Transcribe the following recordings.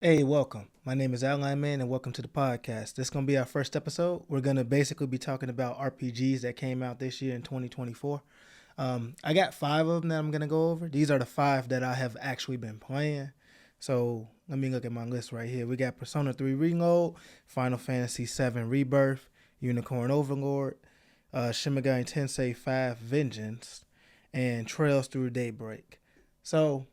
Hey, welcome. My name is Outline Man, and welcome to the podcast. This is going to be our first episode. We're going to basically be talking about RPGs that came out this year in 2024. I got five of them that I'm going to go over. These are the five that I have actually been playing. So let me look at my list right here. We got Persona 3 Reload, Final Fantasy 7 Rebirth, Unicorn Overlord, Shin Megami Tensei 5 Vengeance, and Trails Through Daybreak. So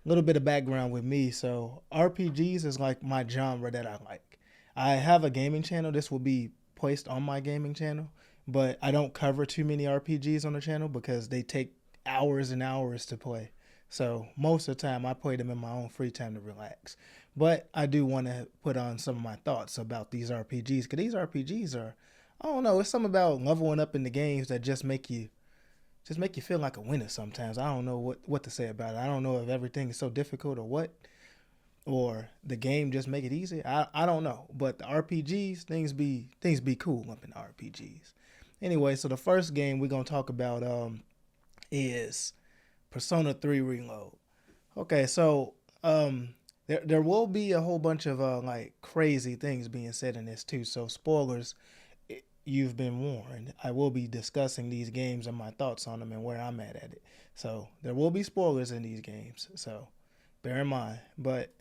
little bit of background with me. So RPGs is like my genre that I like. I have a gaming channel. This will be placed on my gaming channel, but I don't cover too many RPGs on the channel because they take hours and hours to play. So most of the time I play them in my own free time to relax. But I do want to put on some of my thoughts about these RPGs because these RPGs are, I don't know, it's something about leveling up in the games that just make you feel like a winner sometimes. I don't know what to say about it. I don't know if everything is so difficult or what, or the game just make it easy. I don't know. But the RPGs, things be cool up in the RPGs. Anyway, so the first game we're gonna talk about is Persona 3 Reload. Okay, so there will be a whole bunch of like crazy things being said in this too. So spoilers, you've been warned. I will be discussing these games and my thoughts on them and where I'm at it. So there will be spoilers in these games. So bear in mind. But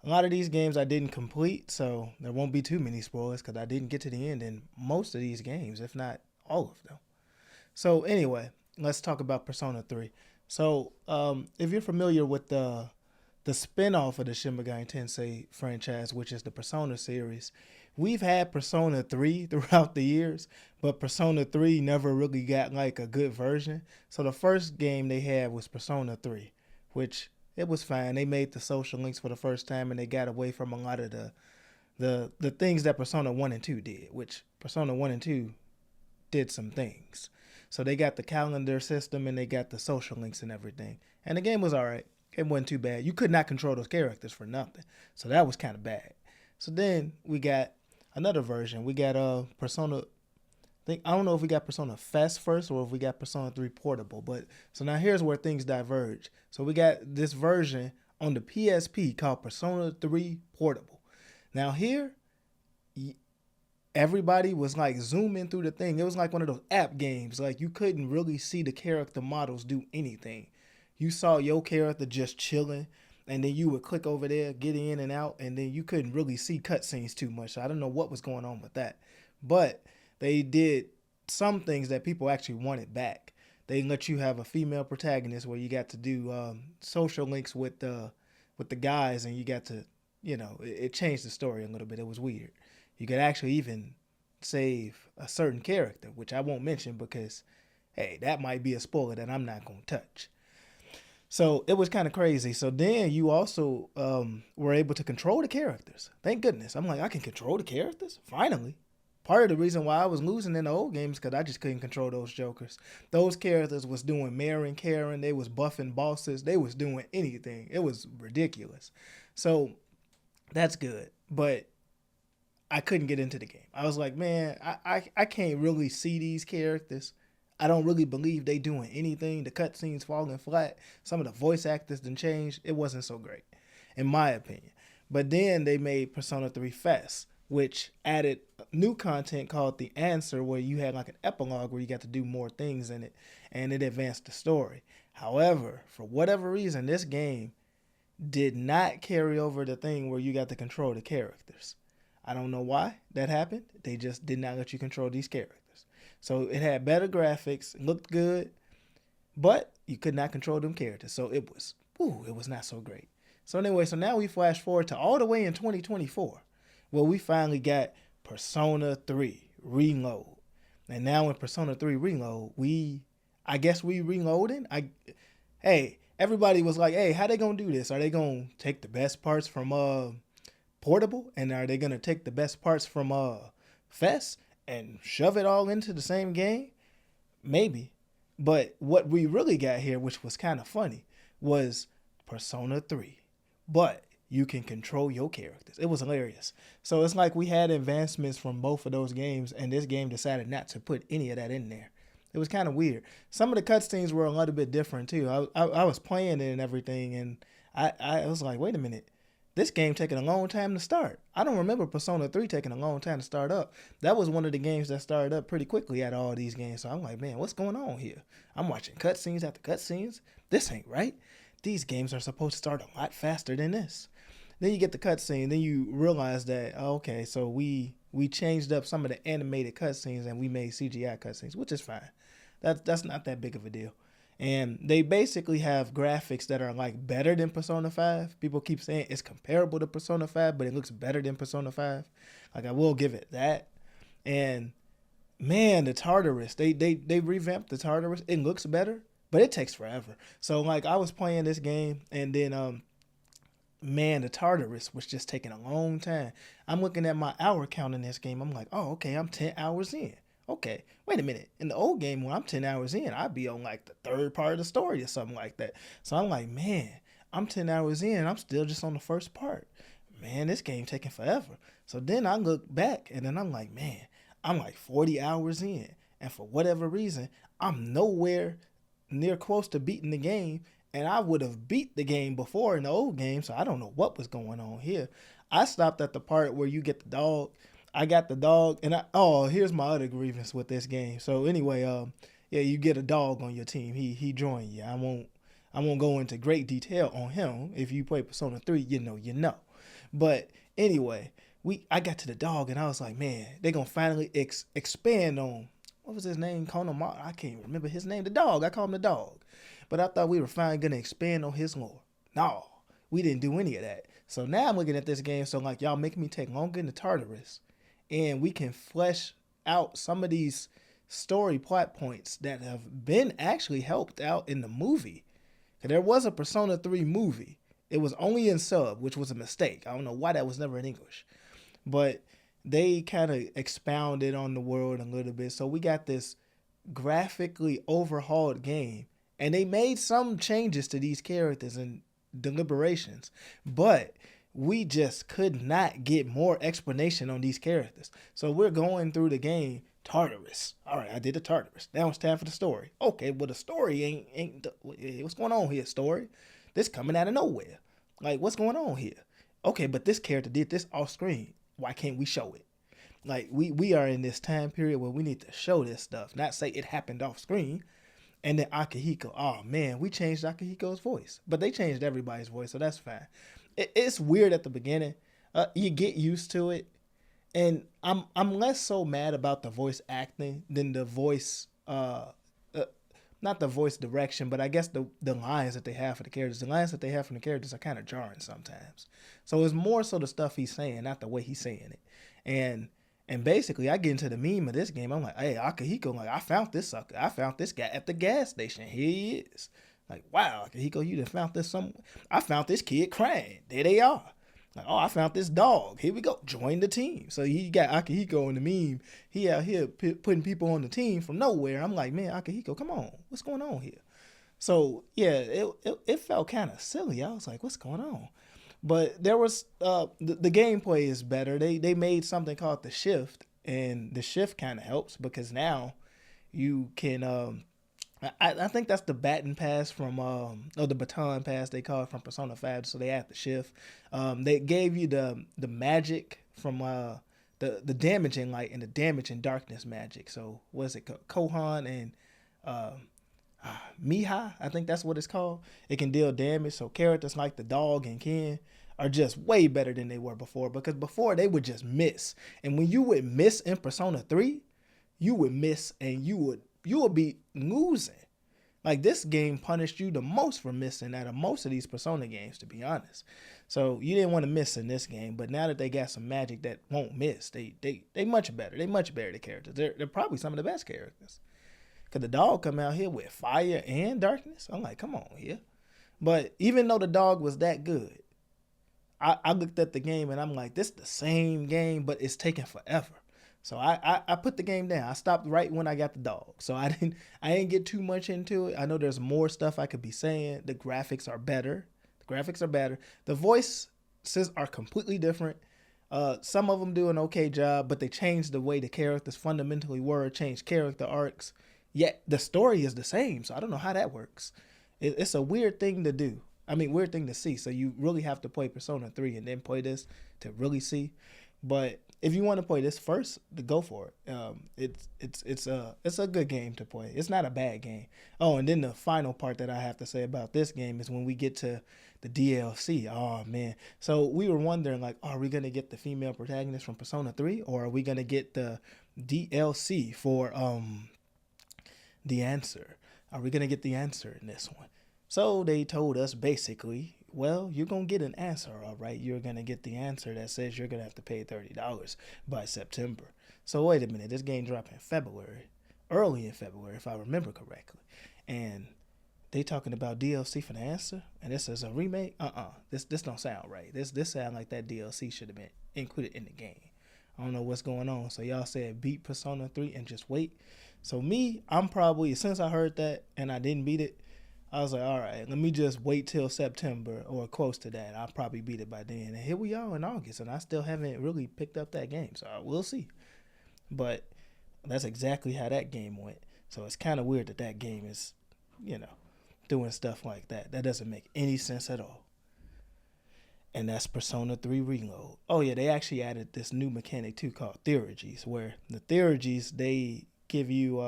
a lot of these games I didn't complete, so there won't be too many spoilers because I didn't get to the end in most of these games, if not all of them. So anyway, let's talk about Persona 3. So if you're familiar with the spinoff of the Shin Megami Tensei franchise, which is the Persona series, we've had Persona 3 throughout the years, but Persona 3 never really got like a good version. So the first game they had was Persona 3, which it was fine. They made the social links for the first time and they got away from a lot of the things that Persona 1 and 2 did, which Persona 1 and 2 did some things. So they got the calendar system and they got the social links and everything. And the game was all right. It wasn't too bad. You could not control those characters for nothing. So that was kind of bad. So then we got another version. We got Persona. I don't know if we got Persona Fest first or if we got Persona 3 Portable. But so now here's where things diverge. So we got this version on the PSP called Persona 3 Portable. Now here, everybody was like zooming through the thing. It was like one of those app games. Like you couldn't really see the character models do anything. You saw your character just chilling, and then you would click over there, get in and out, and then you couldn't really see cutscenes too much. So I don't know what was going on with that. But they did some things that people actually wanted back. They let you have a female protagonist where you got to do social links with the guys, and you got to, it changed the story a little bit. It was weird. You could actually even save a certain character, which I won't mention because, hey, that might be a spoiler that I'm not going to touch. So it was kind of crazy. So then you also were able to control the characters. Thank goodness. I'm like, I can control the characters? Finally. Part of the reason why I was losing in the old games because I just couldn't control those jokers. Those characters was doing Mary and Karen. They was buffing bosses. They was doing anything. It was ridiculous. So that's good. But I couldn't get into the game. I was like, man, I can't really see these characters. I don't really believe they doing anything. The cutscenes falling flat. Some of the voice actors didn't change. It wasn't so great, in my opinion. But then they made Persona 3 Fest, which added new content called The Answer, where you had like an epilogue where you got to do more things in it, and it advanced the story. However, for whatever reason, this game did not carry over the thing where you got to control the characters. I don't know why that happened. They just did not let you control these characters. So it had better graphics, looked good, but you could not control them characters. So it was not so great. So anyway, so now we flash forward to all the way in 2024, where we finally got Persona 3 Reload. And now in Persona 3 Reload, I guess we reloading. Hey, everybody was like, hey, how they gonna do this? Are they gonna take the best parts from Portable, and are they gonna take the best parts from Fest and shove it all into the same game? Maybe. But what we really got here, which was kind of funny, was Persona 3. But you can control your characters. It was hilarious. So it's like we had advancements from both of those games, and this game decided not to put any of that in there. It was kind of weird. Some of the cutscenes were a little bit different too. I was playing it and everything, and I was like, wait a minute. this game taking a long time to start. I don't remember Persona 3 taking a long time to start up. That was one of the games that started up pretty quickly out of all these games. So I'm like, man, what's going on here? I'm watching cutscenes after cutscenes. This ain't right. These games are supposed to start a lot faster than this. Then you get the cutscene, then you realize that, oh, okay, so we changed up some of the animated cutscenes and we made CGI cutscenes, which is fine. That's not that big of a deal. And they basically have graphics that are like better than Persona 5. People keep saying it's comparable to Persona 5, but it looks better than Persona 5. Like, I will give it that. And man, the Tartarus, they revamped the Tartarus. It looks better, but it takes forever. So like, I was playing this game, and then man, the Tartarus was just taking a long time. I'm looking at my hour count in this game. I'm like, oh, okay, I'm 10 hours in. Okay, wait a minute. In the old game, when I'm 10 hours in, I'd be on like the third part of the story or something like that. So I'm like, man, I'm 10 hours in. I'm still just on the first part. Man, this game taking forever. So then I look back, and then I'm like, man, I'm like 40 hours in. And for whatever reason, I'm nowhere near close to beating the game. And I would have beat the game before in the old game, so I don't know what was going on here. I stopped at the part where you get the dog. I got the dog, and here's my other grievance with this game. So anyway, yeah, you get a dog on your team. He joined you. I won't go into great detail on him. If you play Persona 3, you know. But anyway, I got to the dog, and I was like, man, they're gonna finally expand on, what was his name? I can't remember his name. The dog. I call him the dog. But I thought we were finally gonna expand on his lore. No, we didn't do any of that. So now I'm looking at this game, so like, y'all making me take longer in the Tartarus, and we can flesh out some of these story plot points that have been actually helped out in the movie. There was a Persona 3 movie. It was only in sub, which was a mistake. I don't know why that was never in English. But they kind of expounded on the world a little bit. So we got this graphically overhauled game. And they made some changes to these characters and deliberations. But we just could not get more explanation on these characters. So we're going through the game, Tartarus. All right, I did the Tartarus. Now it's time for the story. Okay, well, the story ain't what's going on here, story? This coming out of nowhere. Like, what's going on here? Okay, but this character did this off screen. Why can't we show it? Like, we are in this time period where we need to show this stuff, not say it happened off screen. And then Akihiko, oh man, we changed Akihiko's voice. But they changed everybody's voice, so that's fine. It's weird at the beginning. You get used to it. And I'm less so mad about the voice acting than the voice, not the voice direction, but I guess the lines that they have for the characters. The lines that they have from the characters are kind of jarring sometimes. So it's more so the stuff he's saying, not the way he's saying it. And basically, I get into the meme of this game. I'm like, hey, Akihiko, like, I found this sucker. I found this guy at the gas station. Here he is. Like, wow, Akihiko, you done found this I found this kid crying. There they are. Like, oh, I found this dog. Here we go. Join the team. So you got Akihiko in the meme. He out here putting people on the team from nowhere. I'm like, man, Akihiko, come on. What's going on here? So, yeah, it felt kind of silly. I was like, what's going on? But there was the gameplay is better. They made something called the shift, and the shift kind of helps because now you can I think that's the baton pass from or the baton pass they call it from Persona 5. So they had the shift. They gave you the magic from the damaging light and the damaging darkness magic. So what's it called? Kohan and Miha, I think that's what it's called. It can deal damage. So characters like the dog and Ken are just way better than they were before, because before they would just miss. And when you would miss in Persona 3, you would miss and you would be losing. Like, this game punished you the most for missing out of most of these Persona games, to be honest. So you didn't want to miss in this game, but now that they got some magic that won't miss, they much better. They much better, the characters. They're probably some of the best characters. Cause the dog come out here with fire and darkness. I'm like, come on here. But even though the dog was that good, I looked at the game and I'm like, this is the same game, but it's taking forever. So I put the game down. I stopped right when I got the dog. So I didn't get too much into it. I know there's more stuff I could be saying. The graphics are better. The voices are completely different. Some of them do an okay job, but they changed the way the characters fundamentally were, changed character arcs. Yet the story is the same. So I don't know how that works. It's a weird thing to do. I mean, weird thing to see. So you really have to play Persona 3 and then play this to really see. But if you want to play this first, to go for it. It's a good game to play. It's not a bad game. Oh, and then the final part that I have to say about this game is when we get to the DLC. Oh man! So we were wondering like, are we gonna get the female protagonist from Persona 3, or are we gonna get the DLC for the answer? Are we gonna get the answer in this one? So they told us basically, well, you're gonna get an answer, all right. You're gonna get the answer that says you're gonna have to pay $30 by September. So wait a minute, this game dropped in February, early in February, if I remember correctly, and they talking about DLC for the answer, and this is a remake. This don't sound right. This sound like that DLC should have been included in the game. I don't know what's going on. So y'all said beat Persona 3 and just wait. So me, I'm probably, since I heard that and I didn't beat it, I was like, all right, let me just wait till September or close to that. I'll probably beat it by then. And here we are in August, and I still haven't really picked up that game. So we'll see. But that's exactly how that game went. So it's kind of weird that that game is, doing stuff like that. That doesn't make any sense at all. And that's Persona 3 Reload. Oh yeah, they actually added this new mechanic too called Theurgies, where the Theurgies, they give you,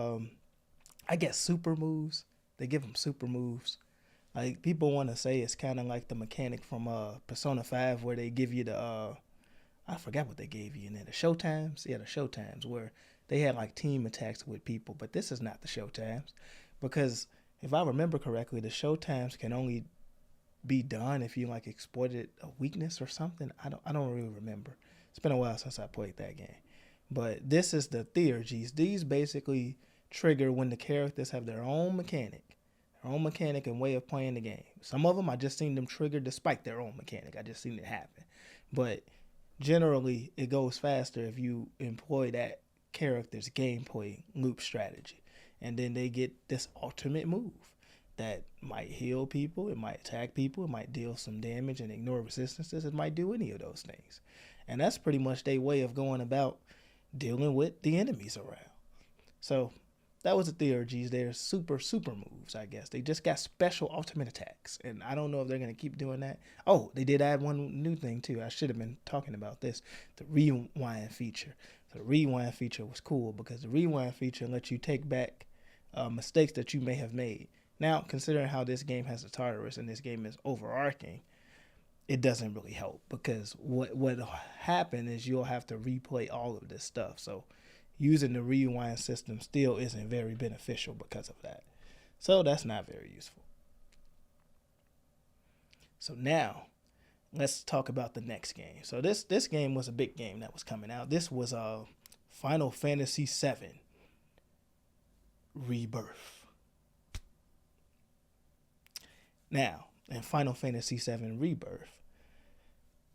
I guess, super moves. They give them super moves. Like, people want to say it's kind of like the mechanic from Persona 5 where they give you the, I forgot what they gave you in there. The showtimes? Yeah, the showtimes where they had like team attacks with people. But this is not the showtimes. Because if I remember correctly, the showtimes can only be done if you like exploited a weakness or something. I don't really remember. It's been a while since I played that game. But this is the Theurgies. These basically trigger when the characters have their own mechanic and way of playing the game. Some of them I just seen them trigger despite their own mechanic. I just seen it happen. But generally it goes faster if you employ that character's gameplay loop strategy. And then they get this ultimate move that might heal people, it might attack people, it might deal some damage and ignore resistances, it might do any of those things. And that's pretty much their way of going about dealing with the enemies around. So that was the Theurgies. They're super moves, I guess. They just got special ultimate attacks. And I don't know if they're going to keep doing that. Oh, they did add one new thing, too. I should have been talking about this. The rewind feature. The rewind feature was cool because the rewind feature lets you take back mistakes that you may have made. Now, considering how this game has a Tartarus and this game is overarching, it doesn't really help because what'll happen is you'll have to replay all of this stuff. So using the rewind system still isn't very beneficial because of that. So that's not very useful. So now let's talk about the next game. So this game was a big game that was coming out. This was Final Fantasy VII Rebirth. Now, in Final Fantasy VII Rebirth,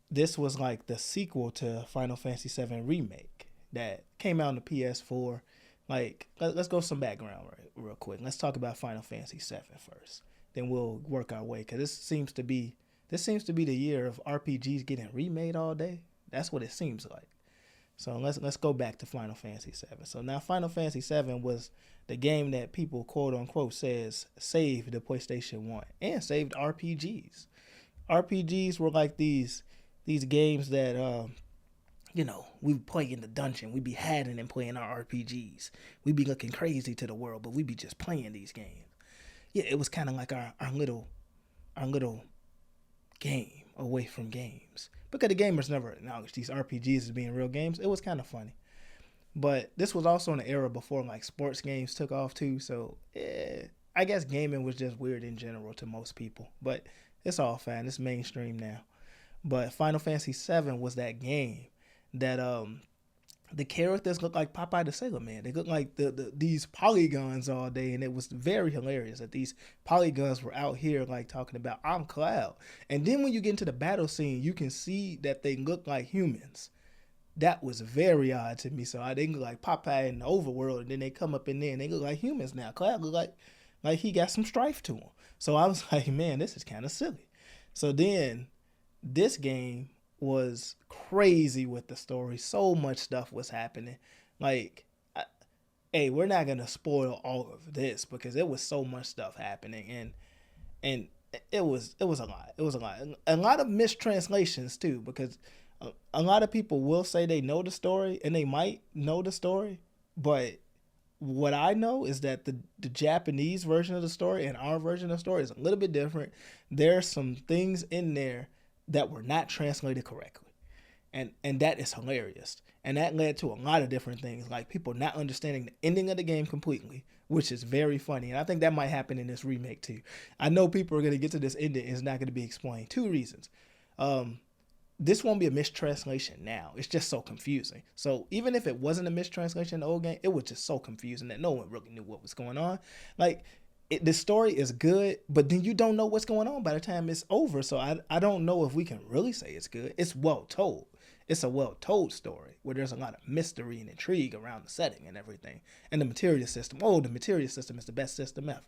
this was like the sequel to Final Fantasy VII Remake that came out on the PS4. Like, let's go some background real quick. Let's talk about Final Fantasy VII first. Then we'll work our way, because this seems to be the year of RPGs getting remade all day. That's what it seems like. So let's go back to Final Fantasy VII. So now Final Fantasy VII was the game that people quote unquote says saved the PlayStation 1 and saved RPGs. RPGs were like these games that we play in the dungeon. We be hiding and playing our RPGs. We be looking crazy to the world, but we be just playing these games. Yeah, it was kind of like our little game away from games. Because the gamers never acknowledged these RPGs as being real games. It was kind of funny. But this was also in an era before like sports games took off too. So I guess gaming was just weird in general to most people. But it's all fine. It's mainstream now. But Final Fantasy VII was that game that the characters looked like Popeye the Sailor Man. They looked like these polygons all day, and it was very hilarious that these polygons were out here like talking about I'm Cloud. And then when you get into the battle scene, you can see that they look like humans. That was very odd to me. So they look like Popeye in the overworld, and then they come up in there and they look like humans now. Cloud look like he got some strife to him. So I was like, man, this is kind of silly. So then this game was crazy with the story. So much stuff was happening. Like, we're not gonna spoil all of this because there was so much stuff happening, and it was a lot. It was a lot of mistranslations too, because a lot of people will say they know the story and they might know the story, but what I know is that the Japanese version of the story and our version of the story is a little bit different. There's some things in there that were not translated correctly. And that is hilarious. And that led to a lot of different things, like people not understanding the ending of the game completely, which is very funny. And I think that might happen in this remake too. I know people are going to get to this ending and it's not going to be explained. Two reasons. This won't be a mistranslation now. It's just so confusing. So even if it wasn't a mistranslation in the old game, it was just so confusing that no one really knew what was going on. Like, the story is good, but then you don't know what's going on by the time it's over. So I don't know if we can really say it's good. It's well told. It's a well told story where there's a lot of mystery and intrigue around the setting and everything. And the materia system. Oh, the materia system is the best system ever.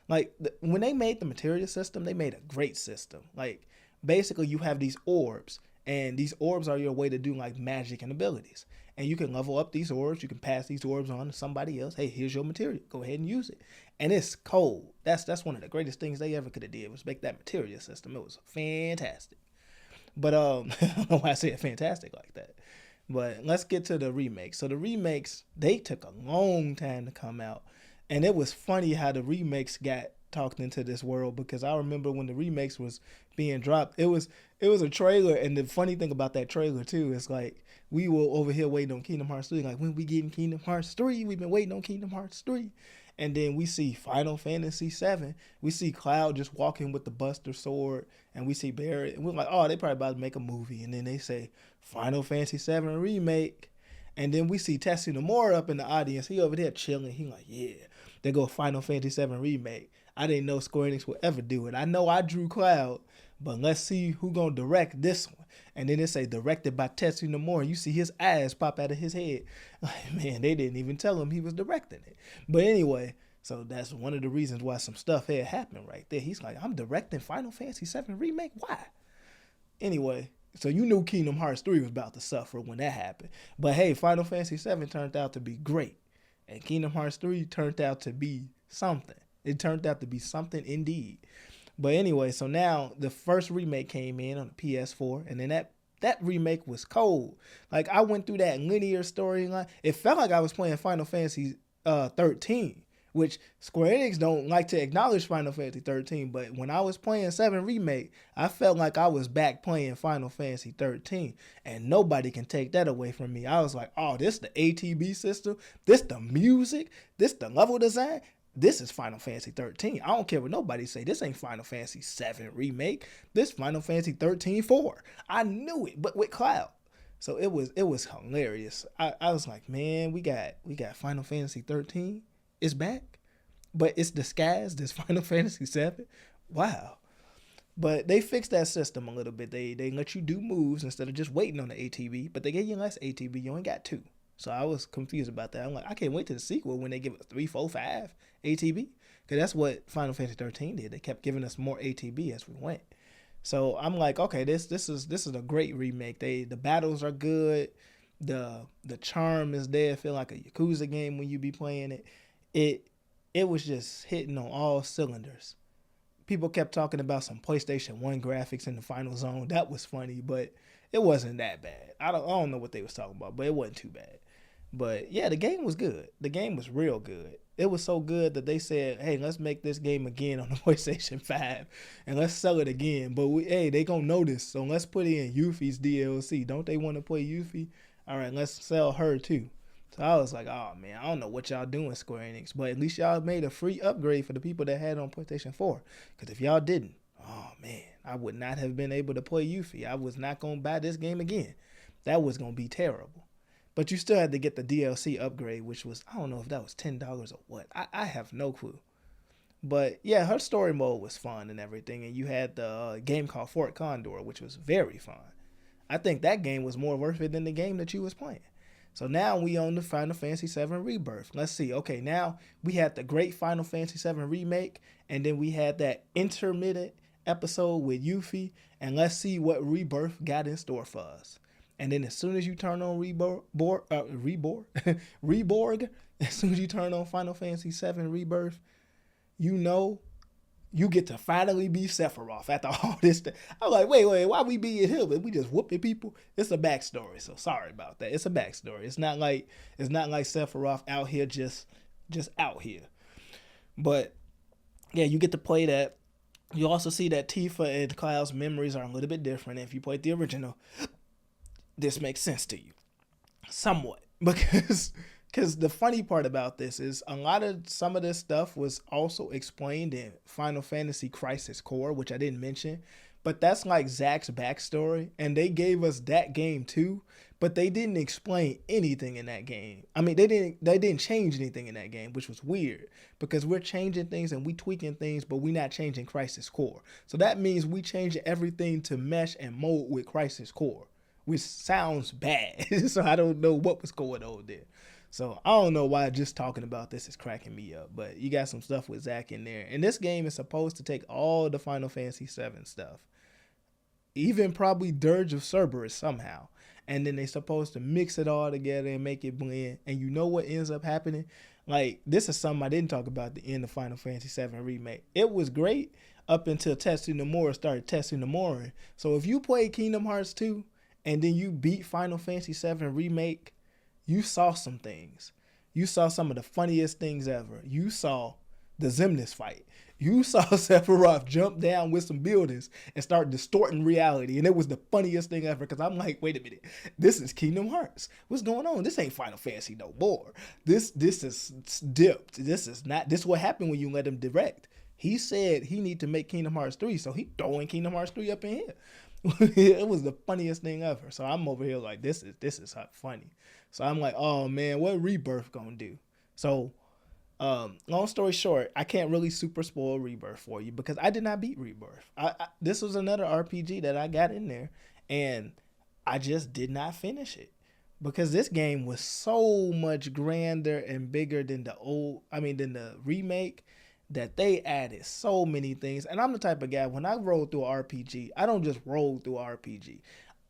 Like, when they made the materia system, they made a great system. Like, basically you have these orbs, and these orbs are your way to do like magic and abilities. And you can level up these orbs. You can pass these orbs on to somebody else. Hey, here's your material. Go ahead and use it. And it's cold. That's one of the greatest things they ever could have did was make that materia system. It was fantastic. But I don't know why I say it fantastic like that. But let's get to the remakes. So the remakes, they took a long time to come out. And it was funny how the remakes got talked into this world, because I remember when the remakes was being dropped, it was a trailer, and the funny thing about that trailer too is like we were over here waiting on Kingdom Hearts 3, like when we getting Kingdom Hearts 3, we've been waiting on Kingdom Hearts 3. And then we see Final Fantasy 7. We see Cloud just walking with the Buster Sword, and we see Barret, and we're like, oh, they probably about to make a movie. And then they say Final Fantasy 7 remake, and then we see Tetsu Nomura up in the audience. He over there chilling. He like, yeah, they go Final Fantasy 7 remake. I didn't know Square Enix would ever do it. I know I drew Cloud, but let's see who gonna direct this one. And then it say directed by Tetsu Nomura. You see his eyes pop out of his head. Like, man, they didn't even tell him he was directing it. But anyway, so that's one of the reasons why some stuff had happened right there. He's like, I'm directing Final Fantasy 7 remake? Why? Anyway, so you knew Kingdom Hearts 3 was about to suffer when that happened. But hey, Final Fantasy 7 turned out to be great. And Kingdom Hearts 3 turned out to be something. It turned out to be something indeed. But anyway, so now the first remake came in on the PS4, and then that remake was cold. Like, I went through that linear storyline. It felt like I was playing Final Fantasy 13, which Square Enix don't like to acknowledge Final Fantasy 13, but when I was playing 7 Remake, I felt like I was back playing Final Fantasy 13, and nobody can take that away from me. I was like, oh, this the ATB system, this the music, this the level design. This is Final Fantasy 13. I don't care what nobody say. This ain't Final Fantasy 7 Remake. This Final Fantasy 13 4. I knew it, but with Cloud. So it was hilarious. I was like, man, we got Final Fantasy 13. It's back, but it's disguised as Final Fantasy 7. Wow. But they fixed that system a little bit. They let you do moves instead of just waiting on the ATB, but they gave you less ATB. You only got 2. So I was confused about that. I'm like, I can't wait to the sequel when they give us 3, 4, 5 ATB. Because that's what Final Fantasy 13 did. They kept giving us more ATB as we went. So I'm like, okay, this is a great remake. The battles are good. The charm is there. Feel like a Yakuza game when you be playing it. It was just hitting on all cylinders. People kept talking about some PlayStation 1 graphics in the final zone. That was funny, but it wasn't that bad. I don't know what they was talking about, but it wasn't too bad. But yeah, the game was good. The game was real good. It was so good that they said, hey, let's make this game again on the PlayStation 5 and let's sell it again. But they gonna notice, so let's put in Yuffie's DLC. Don't they want to play Yuffie? All right, let's sell her too. So I was like, oh man, I don't know what y'all doing, Square Enix, but at least y'all made a free upgrade for the people that had it on PlayStation 4. Because if y'all didn't, oh man, I would not have been able to play Yuffie. I was not gonna buy this game again. That was gonna be terrible. But you still had to get the DLC upgrade, which was, I don't know if that was $10 or what. I have no clue. But yeah, her story mode was fun and everything. And you had the game called Fort Condor, which was very fun. I think that game was more worth it than the game that you was playing. So now we on the Final Fantasy 7 Rebirth. Let's see. Okay, now we had the great Final Fantasy 7 remake. And then we had that intermittent episode with Yuffie. And let's see what Rebirth got in store for us. And then as soon as you turn on Reborg, as soon as you turn on Final Fantasy 7 Rebirth, you know You get to finally be Sephiroth after all this. I'm like, wait, why we being him and we just whooping people? It's a backstory, so sorry about that. It's a backstory. It's not like Sephiroth out here just out here. But yeah, you get to play that. You also see that Tifa and Cloud's memories are a little bit different. If you played the original, this makes sense to you somewhat because the funny part about this is some of this stuff was also explained in Final Fantasy Crisis Core, which I didn't mention, but that's like Zack's backstory, and they gave us that game too, but they didn't explain anything in that game. I mean, they didn't change anything in that game, which was weird because we're changing things and we tweaking things, but we're not changing Crisis Core. So that means we changing everything to mesh and mold with Crisis Core, which sounds bad. So I don't know what was going on there. So I don't know why just talking about this is cracking me up, but you got some stuff with Zack in there. And this game is supposed to take all the Final Fantasy VII stuff, even probably Dirge of Cerberus somehow. And then they're supposed to mix it all together and make it blend. And you know what ends up happening? Like, this is something I didn't talk about at the end of Final Fantasy VII Remake. It was great up until Tetsu Nomura started Tetsu Nomura. So if you play Kingdom Hearts 2 and then you beat Final Fantasy VII Remake, you saw some things. You saw some of the funniest things ever. You saw the Xemnas fight. You saw Sephiroth jump down with some buildings and start distorting reality. And it was the funniest thing ever because I'm like, wait a minute. This is Kingdom Hearts. What's going on? This ain't Final Fantasy no more. This is dipped. This is what happened when you let him direct. He said he need to make Kingdom Hearts 3, so he throwing Kingdom Hearts 3 up in here. It was the funniest thing ever. So I'm over here like, this is funny. So I'm like, oh man, what Rebirth gonna do? So long story short, I can't really super spoil Rebirth for you because I did not beat Rebirth. This was another RPG that I got in there and I just did not finish it because this game was so much grander and bigger than than the remake, that they added so many things. And I'm the type of guy, when I roll through an RPG, I don't just roll through an RPG.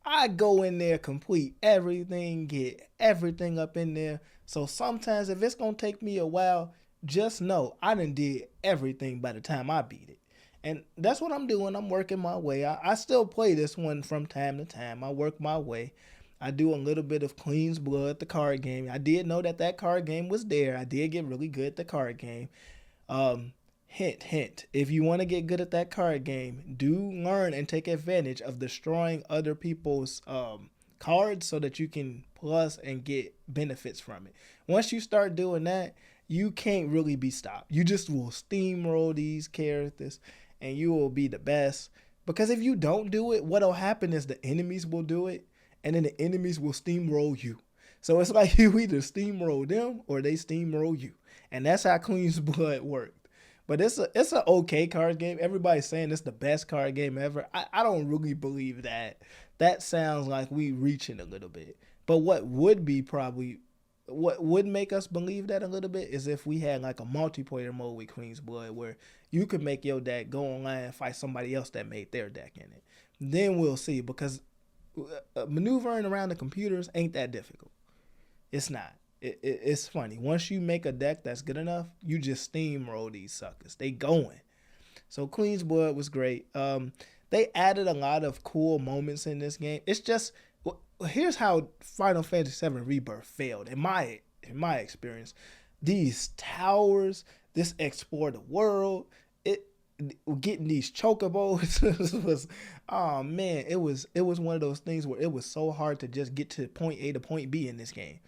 I go in there, complete everything, get everything up in there. So sometimes if it's going to take me a while, just know I done did everything by the time I beat it. And that's what I'm doing. I'm working my way. I still play this one from time to time. I work my way. I do a little bit of Queen's Blood, the card game. I did know that card game was there. I did get really good at the card game. Hint, if you want to get good at that card game, do learn and take advantage of destroying other people's cards so that you can plus and get benefits from it. Once you start doing that, you can't really be stopped. You just will steamroll these characters and you will be the best. Because if you don't do it, what'll happen is the enemies will do it and then the enemies will steamroll you. So it's like you either steamroll them or they steamroll you. And that's how Queen's Blood worked. But it's an okay card game. Everybody's saying it's the best card game ever. I don't really believe that. That sounds like we reaching a little bit. But what would make us believe that a little bit is if we had like a multiplayer mode with Queen's Blood where you could make your deck go online and fight somebody else that made their deck in it. Then we'll see, because maneuvering around the computers ain't that difficult. It's not. It's funny. Once you make a deck that's good enough, you just steamroll these suckers. They going. So Queen's Blood was great. They added a lot of cool moments in this game. It's just, here's how Final Fantasy VII Rebirth failed in my experience. These towers, this explore the world, getting these chocobos was, oh man, it was one of those things where it was so hard to just get to point A to point B in this game.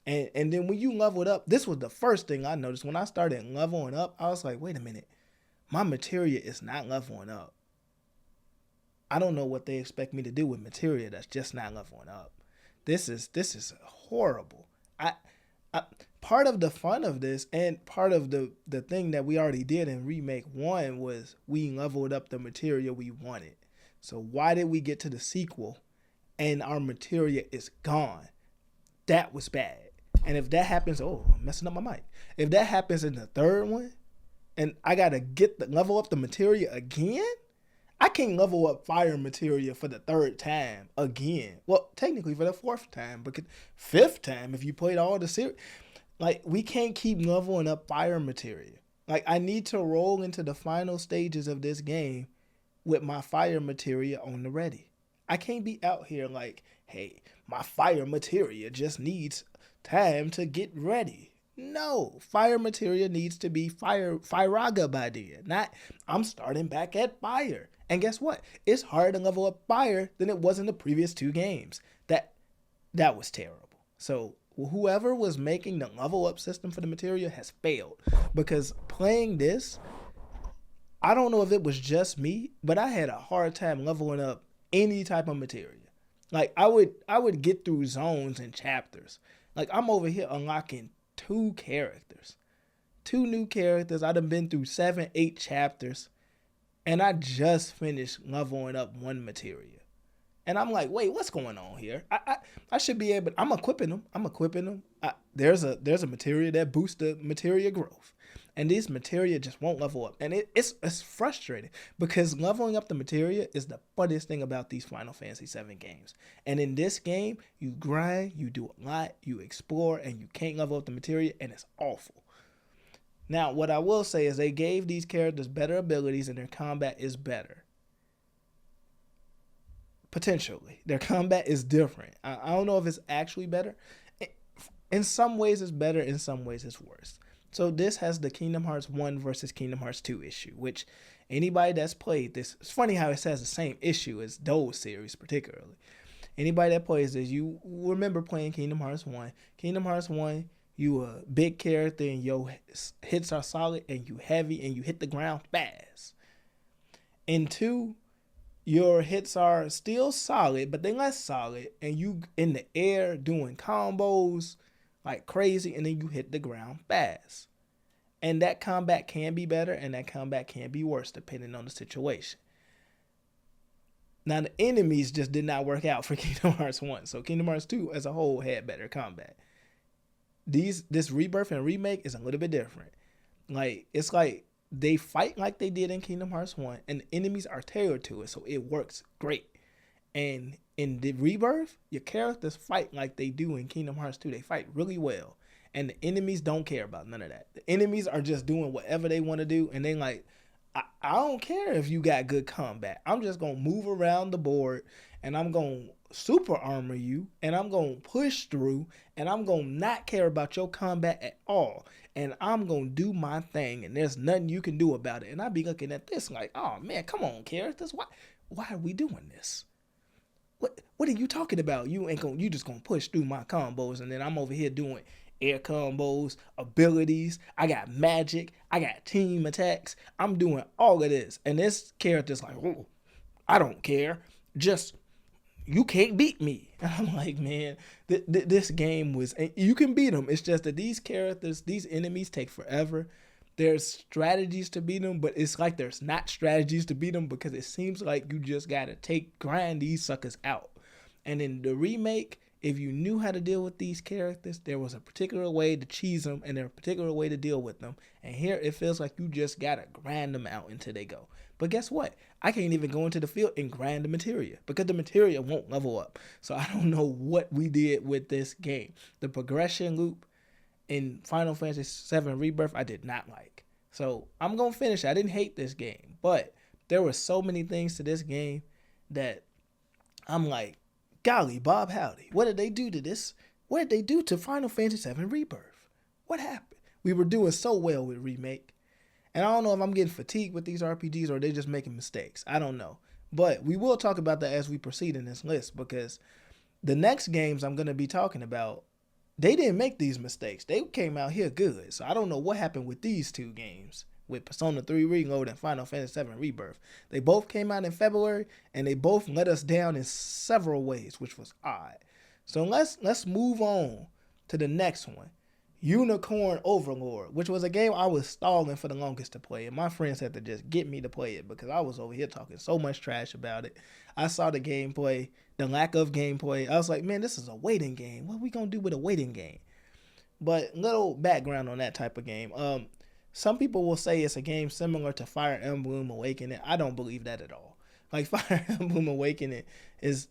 And then when you leveled up, this was the first thing I noticed. When I started leveling up, I was like, wait a minute. My materia is not leveling up. I don't know what they expect me to do with materia that's just not leveling up. This is horrible. I part of the fun of this and part of the thing that we already did in Remake 1 was we leveled up the materia we wanted. So why did we get to the sequel and our materia is gone? That was bad. And if that happens, I'm messing up my mic. If that happens in the third one, and I gotta level up the materia again, I can't level up fire materia for the third time again. Well, technically for the fourth time, but fifth time if you played all the series. Like, we can't keep leveling up fire materia. Like, I need to roll into the final stages of this game with my fire materia on the ready. I can't be out here like, hey, my fire materia just needs time to get ready. No, fire materia needs to be Firaga by then. Not, I'm starting back at fire. And guess what? It's harder to level up fire than it was in the previous 2 games. That was terrible. So whoever was making the level up system for the materia has failed, because playing this, I don't know if it was just me, but I had a hard time leveling up any type of materia. Like, I would get through zones and chapters. Like, I'm over here unlocking 2 characters. 2 new characters. I done been through 7, 8 chapters. And I just finished leveling up 1 materia. And I'm like, wait, what's going on here? I should be able. I'm equipping them. There's a materia that boosts the materia growth, and this materia just won't level up, and it's frustrating, because leveling up the materia is the funniest thing about these Final Fantasy VII games. And in this game, you grind, you do a lot, you explore, and you can't level up the materia, and it's awful. Now, what I will say is they gave these characters better abilities, and their combat is better. Potentially. Their combat is different. I don't know if it's actually better. In some ways it's better, in some ways it's worse. So this has the Kingdom Hearts 1 versus Kingdom Hearts 2 issue, which anybody that's played this, it's funny how it says the same issue as those series particularly. Anybody that plays this, you remember playing Kingdom Hearts 1. Kingdom Hearts 1, you a big character and your hits are solid and you heavy and you hit the ground fast. In 2, your hits are still solid, but they're less solid, and you in the air doing combos like crazy, and then you hit the ground fast. And that combat can be better, and that combat can be worse depending on the situation. Now, the enemies just did not work out for Kingdom Hearts 1, so Kingdom Hearts 2 as a whole had better combat. This Rebirth and Remake is a little bit different. Like, it's like they fight like they did in Kingdom Hearts 1, and the enemies are tailored to it, so it works great. And in the Rebirth, your characters fight like they do in Kingdom Hearts 2. They fight really well, and the enemies don't care about none of that. The enemies are just doing whatever they want to do, and they like, I don't care if you got good combat. I'm just going to move around the board, and I'm going to super armor you, and I'm going to push through, and I'm going to not care about your combat at all. And I'm going to do my thing, and there's nothing you can do about it. And I be looking at this like, oh, man, come on, characters. Why are we doing this? What are you talking about? You just going to push through my combos, and then I'm over here doing air combos, abilities. I got magic. I got team attacks. I'm doing all of this. And this character's like, oh, I don't care. Just, you can't beat me. And I'm like, man, this game was, and you can beat them. It's just that these characters, these enemies take forever. There's strategies to beat them, but it's like there's not strategies to beat them, because it seems like you just got to grind these suckers out. And in the remake, if you knew how to deal with these characters, there was a particular way to cheese them, and there was a particular way to deal with them. And here it feels like you just got to grind them out until they go. But guess what? I can't even go into the field and grind the materia, because the materia won't level up. So I don't know what we did with this game. The progression loop in Final Fantasy VII Rebirth, I did not like. So I'm going to finish. I didn't hate this game, but there were so many things to this game that I'm like, golly, Bob Howdy, what did they do to this? What did they do to Final Fantasy VII Rebirth? What happened? We were doing so well with Remake. And I don't know if I'm getting fatigued with these RPGs or they're just making mistakes. I don't know. But we will talk about that as we proceed in this list, because the next games I'm going to be talking about, they didn't make these mistakes. They came out here good. So I don't know what happened with these 2 games, with Persona 3 Reload and Final Fantasy VII Rebirth. They both came out in February, and they both let us down in several ways, which was odd. So let's move on to the next one. Unicorn Overlord, which was a game I was stalling for the longest to play, and my friends had to just get me to play it because I was over here talking so much trash about it. I saw the gameplay, the lack of gameplay. I was like, man, this is a waiting game. What are we gonna do with a waiting game? But little background on that type of game. Some people will say it's a game similar to Fire Emblem Awakening. I don't believe that at all. Like, Fire Emblem Awakening is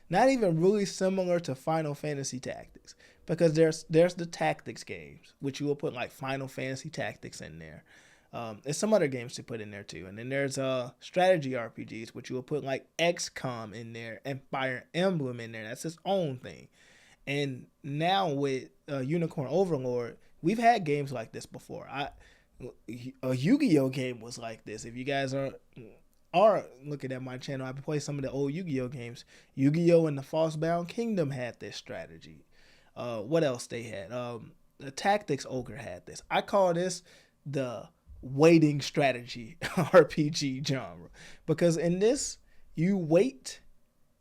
not even really similar to Final Fantasy Tactics, because there's the tactics games, which you will put like Final Fantasy Tactics in there. There's some other games to put in there too, and then there's strategy RPGs, which you will put like XCOM in there and Fire Emblem in there. That's its own thing. And now with Unicorn Overlord, we've had games like this before. A Yu-Gi-Oh game was like this. If you guys are looking at my channel, I play some of the old Yu-Gi-Oh games. Yu-Gi-Oh and the False-Bound Kingdom had this strategy. What else they had? The Tactics Ogre had this. I call this the waiting strategy RPG genre, because in this you wait,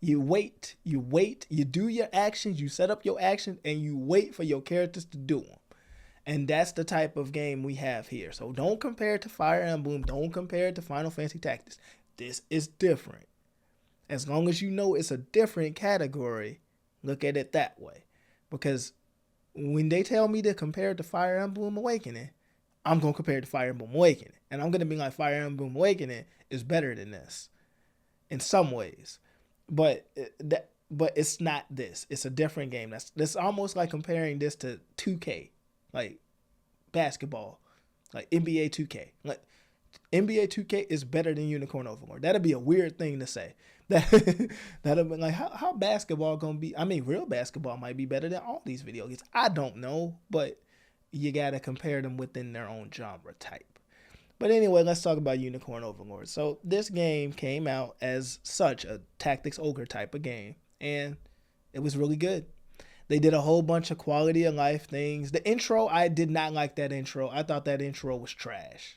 you do your actions, you set up your actions, and you wait for your characters to do them. And that's the type of game we have here. So don't compare it to Fire Emblem. Don't compare it to Final Fantasy Tactics. This is different. As long as you know it's a different category, look at it that way. Because when they tell me to compare it to Fire Emblem Awakening, I'm going to compare it to Fire Emblem Awakening. And I'm going to be like, Fire Emblem Awakening is better than this in some ways. But it's not this. It's a different game. That's almost like comparing this to 2K, like basketball, like NBA 2K. Like NBA 2K is better than Unicorn Overlord. That'd be a weird thing to say. That'd be like, how basketball gonna be? I mean, real basketball might be better than all these video games. I don't know, but you gotta compare them within their own genre type. But anyway, let's talk about Unicorn Overlord. So this game came out as such a Tactics Ogre type of game, and it was really good. They did a whole bunch of quality of life things. The intro, I did not like that intro. I thought that intro was trash.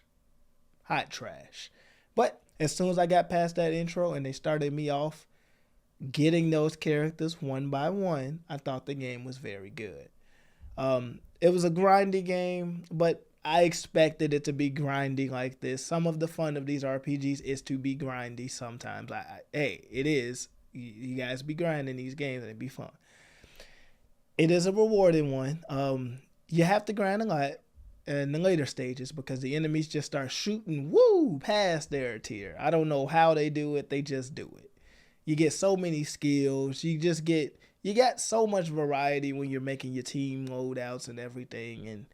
Hot trash. But as soon as I got past that intro and they started me off getting those characters one by one, I thought the game was very good. It was a grindy game, but I expected it to be grindy like this. Some of the fun of these RPGs is to be grindy sometimes. Hey, it is. You guys be grinding these games and it'd be fun. It is a rewarding one. You have to grind a lot in the later stages because the enemies just start shooting past their tier. I don't know how they do it. They just do it. You get so many skills. You got so much variety when you're making your team loadouts and everything, and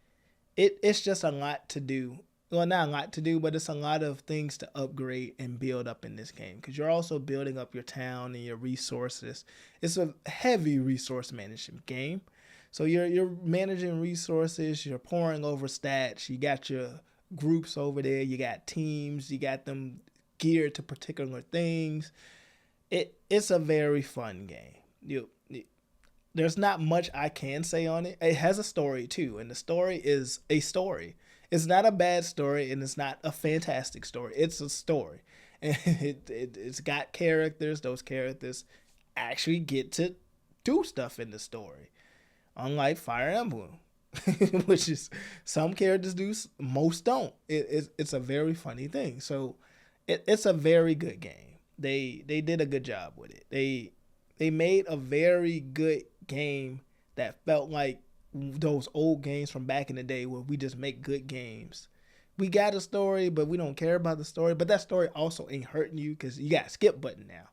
it's just a lot to do. Well, not a lot to do, but it's a lot of things to upgrade and build up in this game because you're also building up your town and your resources. It's a heavy resource management game. So you're managing resources, you're pouring over stats, you got your groups over there, you got teams, you got them geared to particular things. It's a very fun game. There's not much I can say on it. It has a story too, and the story is a story. It's not a bad story, and it's not a fantastic story. It's a story, and it's got characters. Those characters actually get to do stuff in the story, unlike Fire Emblem, which is some characters do, most don't. It's a very funny thing. So it's a very good game. They did a good job with it. They made a very good game that felt like those old games from back in the day where we just make good games. We got a story, but we don't care about the story. But that story also ain't hurting you because you got a skip button now.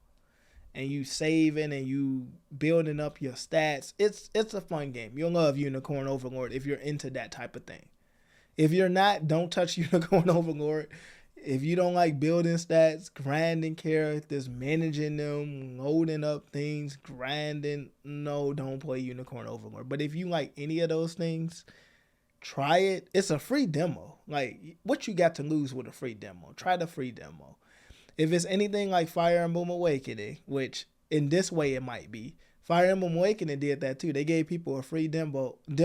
And you saving and you building up your stats. It's a fun game. You'll love Unicorn Overlord if you're into that type of thing. If you're not, don't touch Unicorn Overlord. If you don't like building stats, grinding characters, managing them, loading up things, grinding, no, don't play Unicorn Overlord. But if you like any of those things, try it. It's a free demo. Like, what you got to lose with a free demo? Try the free demo. If it's anything like Fire Emblem Awakening, which in this way it might be, Fire Emblem Awakening did that too. They gave people a free demo. They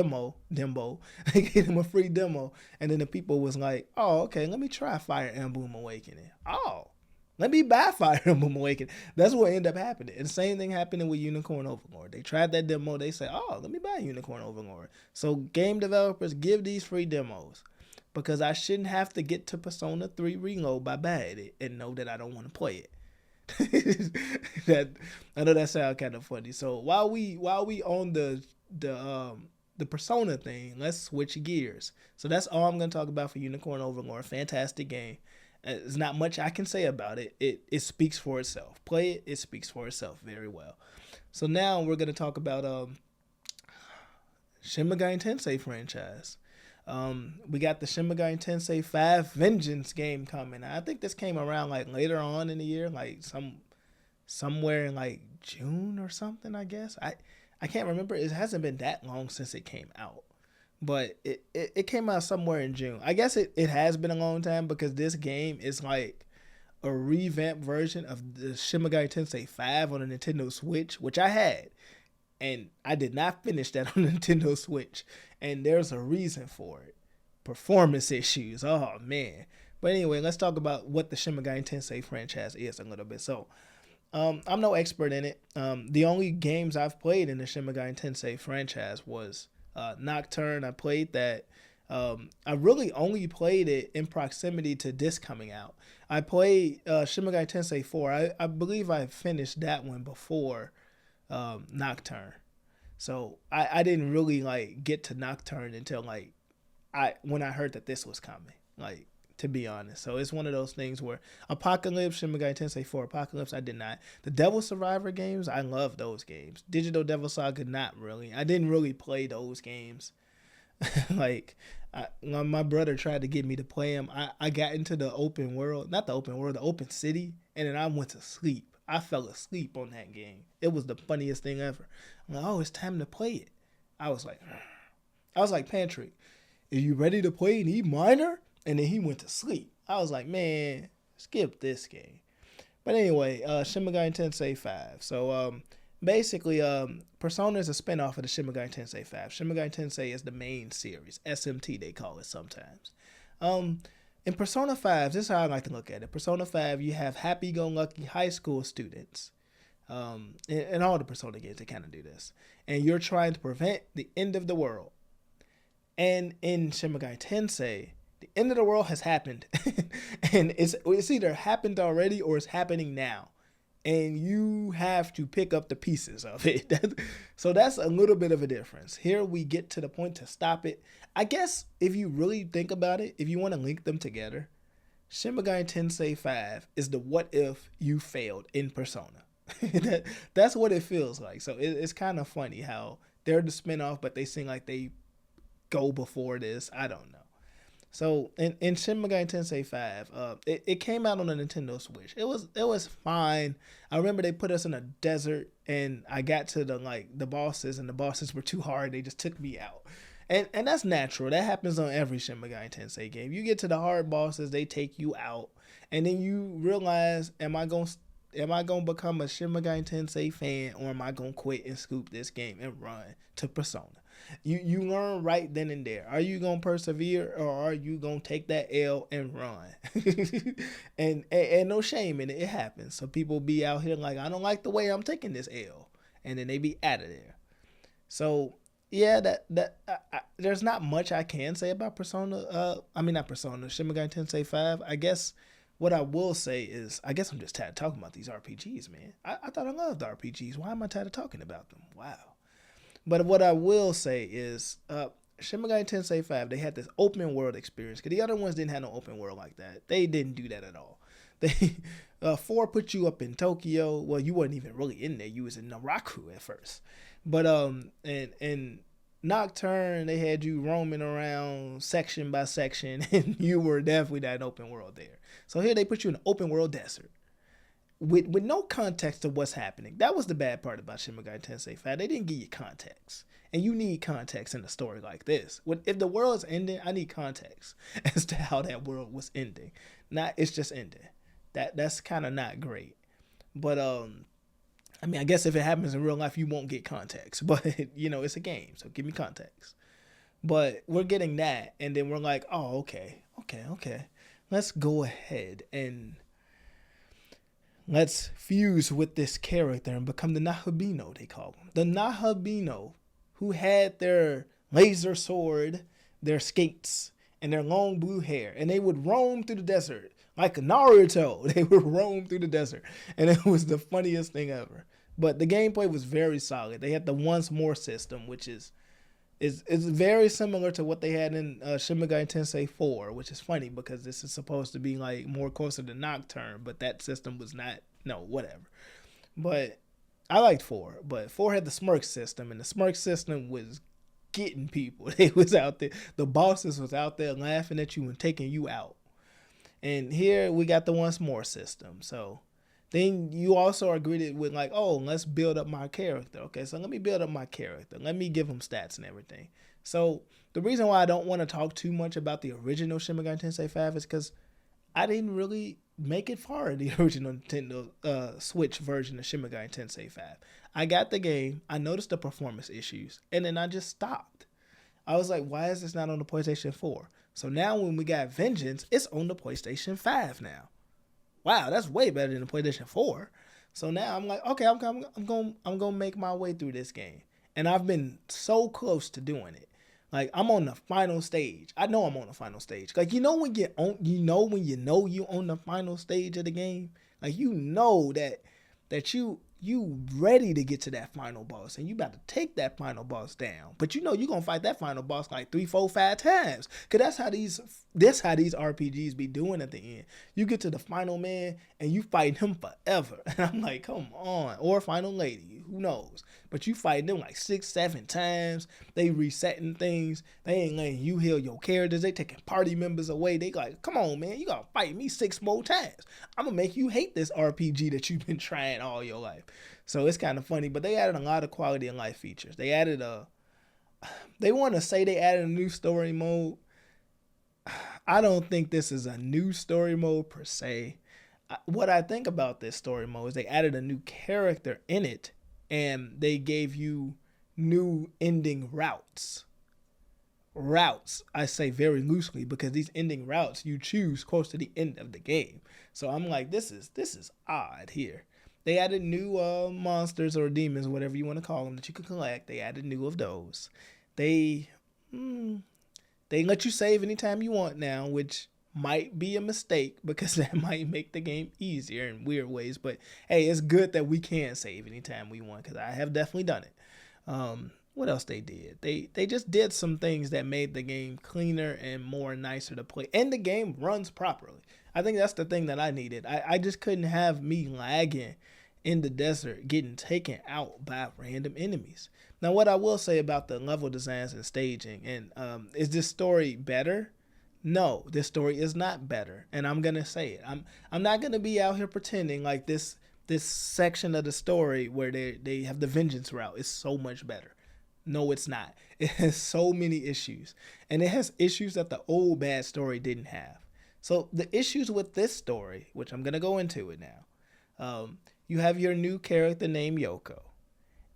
gave them a free demo, and then the people was like, "Oh, okay, let me try Fire Emblem Awakening. Oh, let me buy Fire Emblem Awakening." That's what ended up happening. And the same thing happening with Unicorn Overlord. They tried that demo. They said, "Oh, let me buy Unicorn Overlord." So game developers, give these free demos because I shouldn't have to get to Persona 3 Reload by buying it and know that I don't want to play it. That I know that sounds kind of funny. So while we on the Persona thing, let's switch gears. So that's all I'm gonna talk about for Unicorn Overlord. Fantastic game. There's not much I can say about it. It speaks for itself. Play it. It speaks for itself very well. So now we're gonna talk about Shin Megami Tensei franchise. We got the Shin Megami Tensei 5 Vengeance game coming. I think this came around like later on in the year, like somewhere in like June or something, I guess. I can't remember. It hasn't been that long since it came out. But it came out somewhere in June. I guess it has been a long time because this game is like a revamped version of the Shin Megami Tensei 5 on the Nintendo Switch, which I had. And I did not finish that on Nintendo Switch. And there's a reason for it. Performance issues. Oh, man. But anyway, let's talk about what the Shin Megami Tensei franchise is a little bit. So, I'm no expert in it. The only games I've played in the Shin Megami Tensei franchise was Nocturne. I played that. I really only played it in proximity to this coming out. I played Shin Megami Tensei 4. I believe I finished that one before Nocturne. So I didn't really like get to Nocturne until like when I heard that this was coming. Like, to be honest. So it's one of those things where Apocalypse, Shin Megami Tensei 4 Apocalypse, I did not. The Devil Survivor games, I love those games. Digital Devil Saga, not really. I didn't really play those games. Like, my brother tried to get me to play them. I got into the open world, not the open world, the open city, and then I went to sleep. I fell asleep on that game. It was the funniest thing ever. I'm like, oh, it's time to play it. I was like, Patrick, are you ready to play an E minor? And then he went to sleep. I was like, man, skip this game. But anyway, Shin Megami Tensei 5. So basically, Persona is a spinoff of the Shin Megami Tensei 5. Shin Megami Tensei is the main series. SMT, they call it sometimes. In Persona 5, this is how I like to look at it. Persona 5, you have happy-go-lucky high school students. In all the Persona games, they kind of do this. And you're trying to prevent the end of the world. And in Shin Megami Tensei, the end of the world has happened. And it's either happened already or it's happening now. And you have to pick up the pieces of it. So that's a little bit of a difference. Here we get to the point to stop it. I guess if you really think about it, if you want to link them together, Shin Megami Tensei 5 is the what if you failed in Persona. That's what it feels like. So it's kind of funny how they're the spinoff, but they seem like they go before this. I don't know. So in Shin Megami Tensei 5, it came out on the Nintendo Switch. It was fine. I remember they put us in a desert, and I got to the bosses, and the bosses were too hard. They just took me out. And that's natural. That happens on every Shin Megami Tensei game. You get to the hard bosses, they take you out, and then you realize, am I gonna become a Shin Megami Tensei fan, or am I gonna quit and scoop this game and run to Persona? You learn right then and there. Are you gonna persevere, or are you gonna take that L and run? and no shame in it. It happens. So people be out here like, I don't like the way I'm taking this L, and then they be out of there. So yeah, there's not much I can say about Persona. Not Persona. Shin Megami Tensei 5. I guess what I will say is, I guess I'm just tired of talking about these RPGs, man. I thought I loved RPGs. Why am I tired of talking about them? Wow. But what I will say is, Shin Megami Tensei 5, they had this open world experience. Because the other ones didn't have no open world like that. They didn't do that at all. They 4 put you up in Tokyo. Well, you weren't even really in there. You was in Naraku at first. But and Nocturne, they had you roaming around section by section. And you were definitely not an open world there. So here they put you in an open world desert. With no context to what's happening. That was the bad part about Shin Megami Tensei 5. They didn't give you context. And you need context in a story like this. If the world is ending, I need context as to how that world was ending. Not it's just ending. That's kind of not great. But I guess if it happens in real life, you won't get context. But it's a game, so give me context. But we're getting that, and then we're like, oh, okay. Let's go ahead and let's fuse with this character and become the Nahabino, they call them. The Nahabino, who had their laser sword, their skates, and their long blue hair. And they would roam through the desert like Naruto. They would roam through the desert. And it was the funniest thing ever. But the gameplay was very solid. They had the once more system, which is very similar to what they had in Shin Megami Tensei 4, which is funny because this is supposed to be like more closer to Nocturne, but that system was not. No, whatever. But I liked 4, but 4 had the smirk system, and the smirk system was getting people. They was out there. The bosses was out there laughing at you and taking you out. And here we got the once more system. So then you also are greeted with like, oh, let's build up my character. Okay, so let me build up my character. Let me give him stats and everything. So the reason why I don't want to talk too much about the original Shin Megami Tensei 5 is because I didn't really make it far in the original Nintendo Switch version of Shin Megami Tensei 5. I got the game, I noticed the performance issues, and then I just stopped. I was like, why is this not on the PlayStation 4? So now when we got Vengeance, it's on the PlayStation 5 now. Wow, that's way better than the PlayStation 4. So now I'm like, okay, I'm gonna make my way through this game, and I've been so close to doing it. Like I'm on the final stage. I know I'm on the final stage. Like when you're on, you're on the final stage of the game. Like that you ready to get to that final boss, and you about to take that final boss down. But you're gonna fight that final boss like 3, 4, 5 times. Cause that's how these RPGs be doing at the end. You get to the final man and you fight him forever. And I'm like, come on. Or final lady, who knows? But you fight them like 6, 7 times. They resetting things. They ain't letting you heal your characters. They taking party members away. They like, come on, man, you gotta fight me 6 more times. I'm gonna make you hate this RPG that you've been trying all your life. So it's kind of funny, but they added a lot of quality of life features. They added they want to say they added a new story mode. I don't think this is a new story mode per se. What I think about this story mode is they added a new character in it, and they gave you new ending routes. Routes, I say very loosely, because these ending routes you choose close to the end of the game. So I'm like, this is odd here. They added new monsters or demons, whatever you want to call them, that you can collect. They added new of those. They let you save anytime you want now, which might be a mistake because that might make the game easier in weird ways. But hey, it's good that we can save anytime we want, because I have definitely done it. What else they did? They just did some things that made the game cleaner and more nicer to play, and the game runs properly. I think that's the thing that I needed. I just couldn't have me lagging in the desert getting taken out by random enemies. Now, what I will say about the level designs and staging, and is this story better? No, this story is not better, and I'm gonna say it. I'm not gonna be out here pretending like this section of the story where they have the vengeance route is so much better. No, it's not. It has so many issues, and it has issues that the old bad story didn't have. So the issues with this story, which I'm gonna go into it now, you have your new character named Yoko,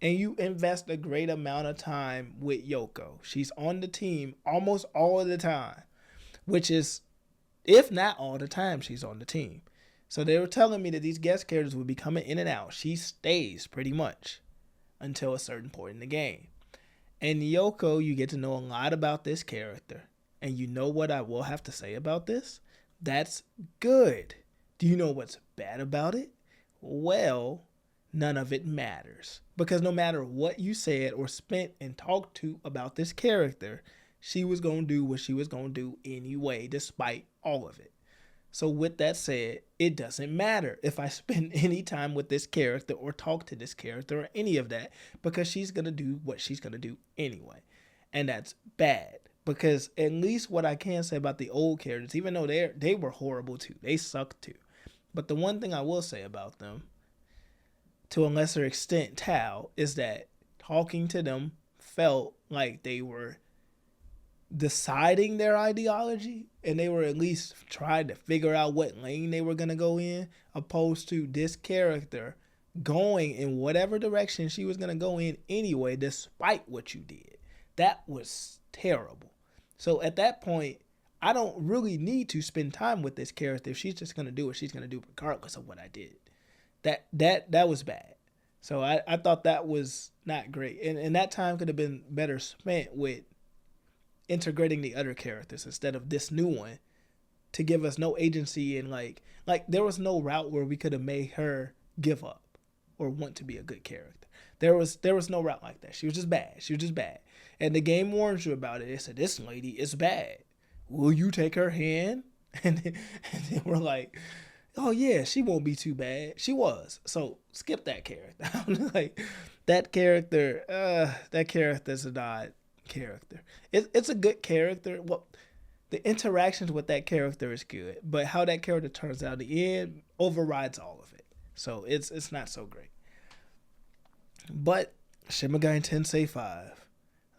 and you invest a great amount of time with Yoko. She's on the team almost all of the time, which is, if not all the time, she's on the team. So they were telling me that these guest characters would be coming in and out. She stays pretty much until a certain point in the game. And Yoko, you get to know a lot about this character. And you know what I will have to say about this? That's good. Do you know what's bad about it? Well, none of it matters. Because no matter what you said or spent and talked to about this character, she was going to do what she was going to do anyway, despite all of it. So with that said, it doesn't matter if I spend any time with this character or talk to this character or any of that, because she's going to do what she's going to do anyway. And that's bad. Because at least what I can say about the old characters, even though they were horrible too, they sucked too. But the one thing I will say about them, to a lesser extent, Tao, is that talking to them felt like they were deciding their ideology, and they were at least trying to figure out what lane they were going to go in, opposed to this character going in whatever direction she was going to go in anyway, despite what you did. That was terrible. So at that point, I don't really need to spend time with this character if she's just going to do what she's going to do regardless of what I did. That was bad. So I thought that was not great. And that time could have been better spent with integrating the other characters instead of this new one to give us no agency, and like there was no route where we could have made her give up or want to be a good character. There was no route like that. She was just bad. And the game warns you about it. It said, this lady is bad. Will you take her hand? And then we're like, oh yeah, she won't be too bad. She was. So skip that character. Like that character's not character. It's a good character. Well, the interactions with that character is good, but how that character turns out in the end overrides all of it. So it's not so great. But Shin Megami Tensei 5.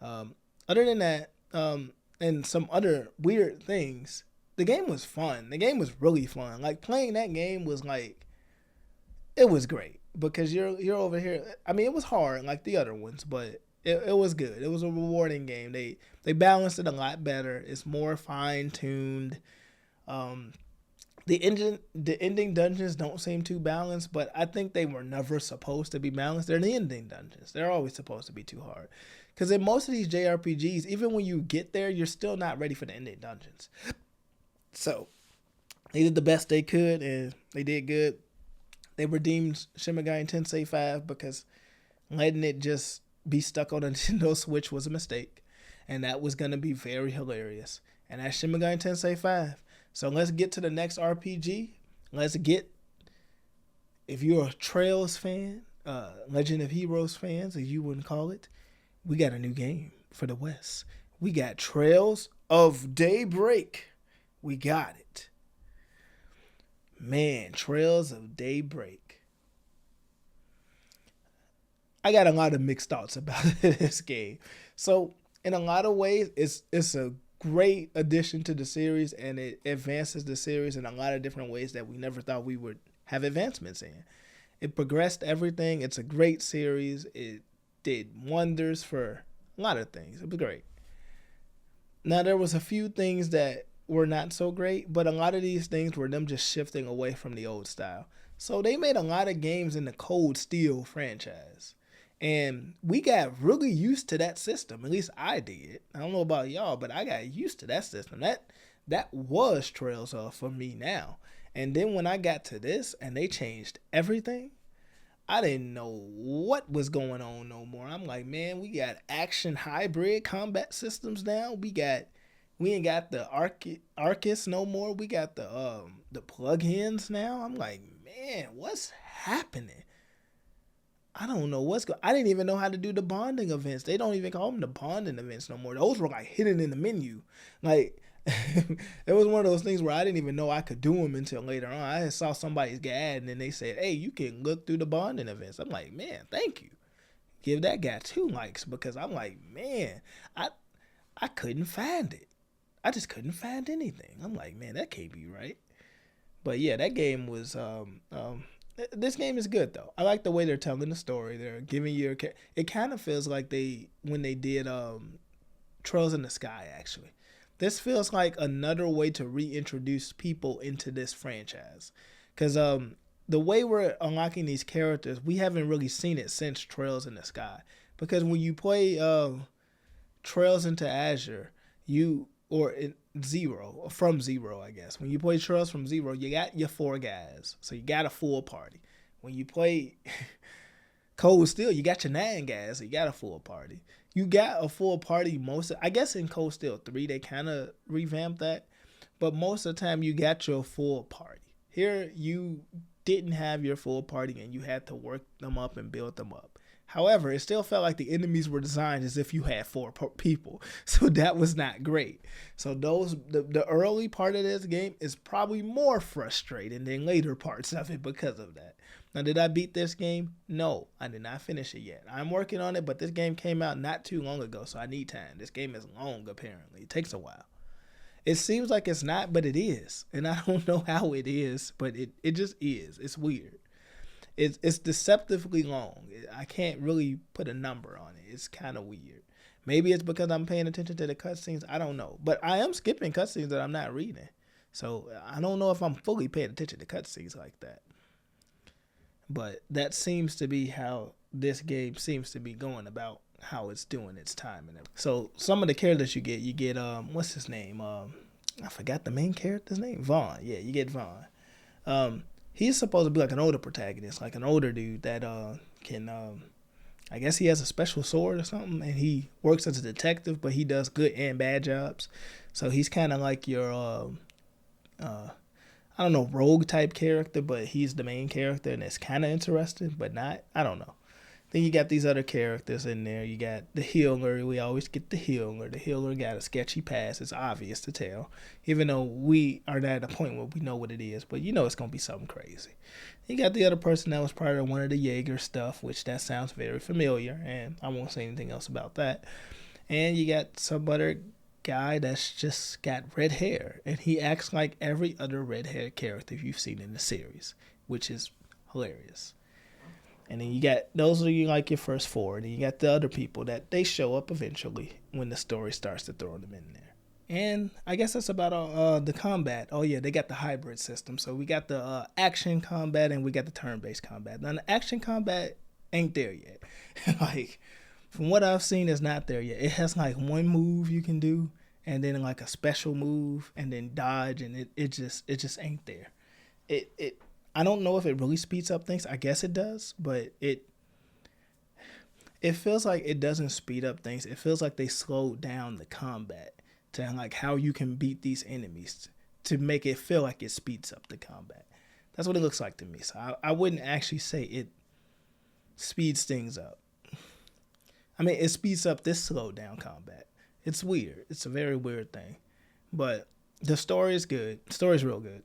Other than that, and some other weird things, the game was fun. The game was really fun. Like playing that game was like, it was great because you're over here. I mean, it was hard like the other ones, but it was good. It was a rewarding game. They balanced it a lot better. It's more fine tuned. The ending dungeons don't seem too balanced, but I think they were never supposed to be balanced. They're the ending dungeons. They're always supposed to be too hard. Because in most of these JRPGs, even when you get there, you're still not ready for the ending dungeons. So they did the best they could, and they did good. They redeemed Shin Megami Tensei 5 because letting it just be stuck on a Nintendo Switch was a mistake. And that was going to be very hilarious. And that's Shin Megami Tensei 5. So let's get to the next RPG. Let's get, if you're a Trails fan, Legend of Heroes fans, as you wouldn't call it, we got a new game for the West. We got Trails of Daybreak. We got it. Man, Trails of Daybreak. I got a lot of mixed thoughts about this game. So, in a lot of ways, it's a great addition to the series, and it advances the series in a lot of different ways that we never thought we would have advancements in. It progressed everything. It's a great series. It did wonders for a lot of things. It was great. Now, there was a few things that were not so great, but a lot of these things were them just shifting away from the old style. So they made a lot of games in the Cold Steel franchise. And we got really used to that system. At least I did. I don't know about y'all, but I got used to that system. That was Trails of for me now. And then when I got to this and they changed everything, I didn't know what was going on no more. I'm like, man, we got action hybrid combat systems now. We ain't got the Arcus no more. We got the plug-ins now. I'm like, man, what's happening? I don't know I didn't even know how to do the bonding events. They don't even call them the bonding events no more. Those were like hidden in the menu. Like, it was one of those things where I didn't even know I could do them until later on. I just saw somebody's ad and then they said, hey, you can look through the bonding events. I'm like, man, thank you. Give that guy 2 likes because I'm like, man, I couldn't find it. I just couldn't find anything. I'm like, man, that can't be right. But yeah, that game was this game is good though. I like the way they're telling the story. They're giving you it kind of feels like when they did Trails in the Sky actually. This feels like another way to reintroduce people into this franchise. Cuz the way we're unlocking these characters, we haven't really seen it since Trails in the Sky. Because when you play Trails into Azure, from Zero, I guess. When you play Trails from Zero, you got your 4 guys. So you got a full party. When you play Cold Steel, you got your 9 guys. So you got a full party. You got a full party I guess in Cold Steel 3, they kind of revamped that. But most of the time, you got your full party. Here, you didn't have your full party and you had to work them up and build them up. However, it still felt like the enemies were designed as if you had 4 people. So that was not great. So the early part of this game is probably more frustrating than later parts of it because of that. Now, did I beat this game? No, I did not finish it yet. I'm working on it, but this game came out not too long ago, so I need time. This game is long, apparently. It takes a while. It seems like it's not, but it is. And I don't know how it is, but it just is. It's weird. It's deceptively long. I can't really put a number on it. It's kind of weird. Maybe it's because I'm paying attention to the cutscenes. I don't know. But I am skipping cutscenes that I'm not reading. So I don't know if I'm fully paying attention to cutscenes like that. But that seems to be how this game seems to be going about how it's doing its time and everything. So some of the characters you get what's his name? I forgot the main character's name. Vaughn. Yeah, you get Vaughn. He's supposed to be like an older protagonist, like an older dude that can, I guess he has a special sword or something, and he works as a detective, but he does good and bad jobs. So he's kind of like your, I don't know, rogue type character, but he's the main character, and it's kind of interesting, but not, I don't know. Then you got these other characters in there. You got the healer. We always get the healer. The healer got a sketchy past. It's obvious to tell. Even though we are at a point where we know what it is. But you know it's going to be something crazy. You got the other person that was part of one of the Jaeger stuff, which that sounds very familiar. And I won't say anything else about that. And you got some other guy that's just got red hair. And he acts like every other red-haired character you've seen in the series, which is hilarious. And then you got, those are like your first four. And then you got the other people that they show up eventually when the story starts to throw them in there. And I guess that's about the combat. Oh yeah, they got the hybrid system. So we got the action combat and we got the turn-based combat. Now the action combat ain't there yet. Like, from what I've seen, it's not there yet. It has like one move you can do and then like a special move and then dodge, and it just ain't there. It I don't know if it really speeds up things. I guess it does, but it feels like it doesn't speed up things. It feels like they slowed down the combat to like how you can beat these enemies to make it feel like it speeds up the combat. That's what it looks like to me. So I wouldn't actually say it speeds things up. I mean, it speeds up this slowed down combat. It's weird. It's a very weird thing. But the story is good. The story is real good.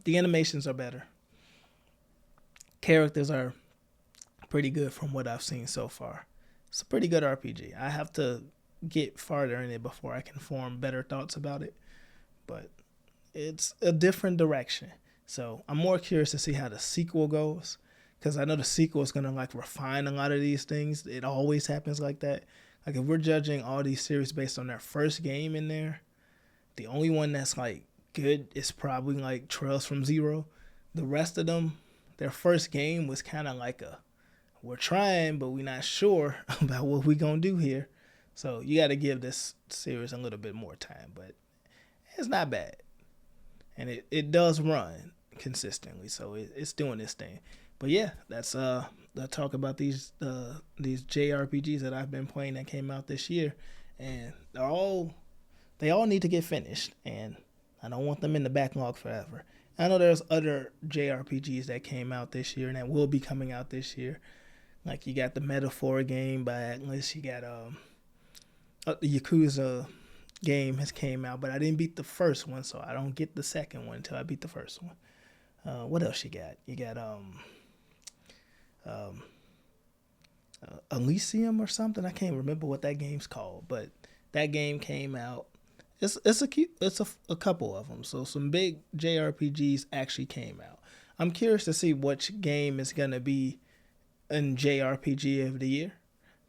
The animations are better. Characters are pretty good from what I've seen so far. It's a pretty good RPG. I have to get farther in it before I can form better thoughts about it. But it's a different direction. So I'm more curious to see how the sequel goes, because I know the sequel is going to like refine a lot of these things. It always happens like that. Like if we're judging all these series based on their first game in there, the only one that's like good is probably like Trails from Zero. The rest of them, their first game was kind of like we're trying, but we're not sure about what we're going to do here. So you got to give this series a little bit more time, but it's not bad. And it does run consistently, so it's doing this thing. But yeah, that's the talk about these JRPGs that I've been playing that came out this year, and they all need to get finished, and I don't want them in the backlog forever. I know there's other JRPGs that came out this year and that will be coming out this year. Like you got the Metaphor game by Atlas, you got the Yakuza game has came out, but I didn't beat the first one, so I don't get the second one until I beat the first one. What else you got? You got Elysium or something. I can't remember what that game's called, but that game came out. It's a couple of them. So some big JRPGs actually came out. I'm curious to see which game is gonna be in JRPG of the year.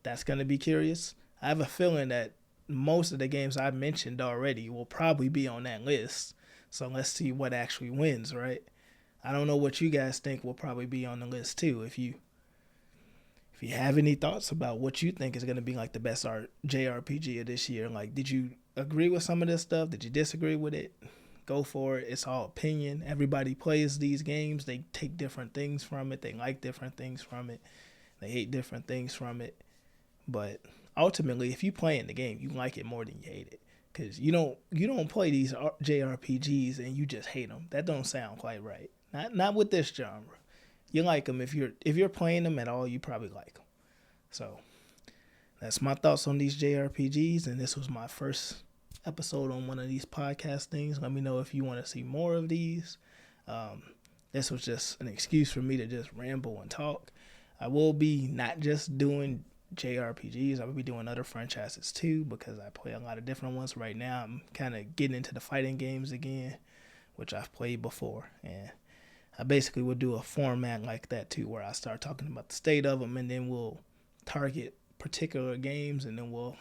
That's gonna be curious. I have a feeling that most of the games I mentioned already will probably be on that list. So let's see what actually wins, right? I don't know what you guys think will probably be on the list too. If you have any thoughts about what you think is going to be like the best JRPG of this year, like did you agree with some of this stuff? Did you disagree with it? Go for it. It's all opinion. Everybody plays these games. They take different things from it. They like different things from it. They hate different things from it. But ultimately, if you play in the game, you like it more than you hate it. Because you don't play these JRPGs and you just hate them. That don't sound quite right. Not with this genre. You like them. If you're playing them at all, you probably like them. So that's my thoughts on these JRPGs, and this was my first episode on one of these podcast things. Let me know if you want to see more of these. This was just an excuse for me to just ramble and talk. I will be not just doing JRPGs. I will be doing other franchises too, because I play a lot of different ones right now. I'm kind of getting into the fighting games again, which I've played before, and I basically will do a format like that too, where I start talking about the state of them, and then we'll target particular games, and then we'll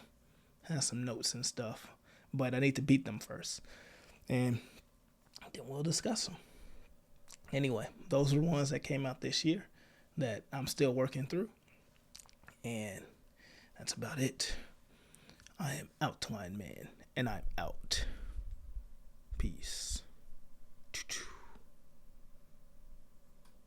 have some notes and stuff. But I need to beat them first, and then we'll discuss them. Anyway, those are the ones that came out this year that I'm still working through, and that's about it. I am Outline Man, and I'm out.